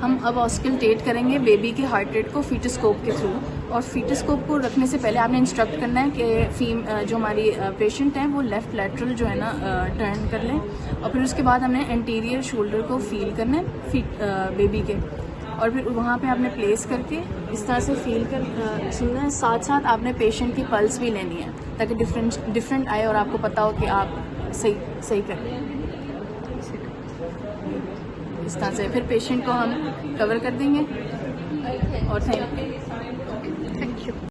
हम अब ऑस्कल्टेट करेंगे बेबी के हार्ट रेट को फीटोस्कोप के थ्रू, और फीटोस्कोप को रखने से पहले आपने इंस्ट्रक्ट करना है कि जो हमारी पेशेंट हैं वो लेफ़्ट लैटरल जो है ना टर्न कर लें, और फिर उसके बाद हमने एंटीरियर शोल्डर को फील करना है बेबी के, और फिर वहाँ पे आपने प्लेस करके इस तरह से फील कर सुनना है। साथ साथ आपने पेशेंट की पल्स भी लेनी है ताकि डिफरेंट आए और आपको पता हो कि आप सही कर रहे हैं। इस तरह से फिर पेशेंट को हम कवर कर देंगे। और थैंक यू।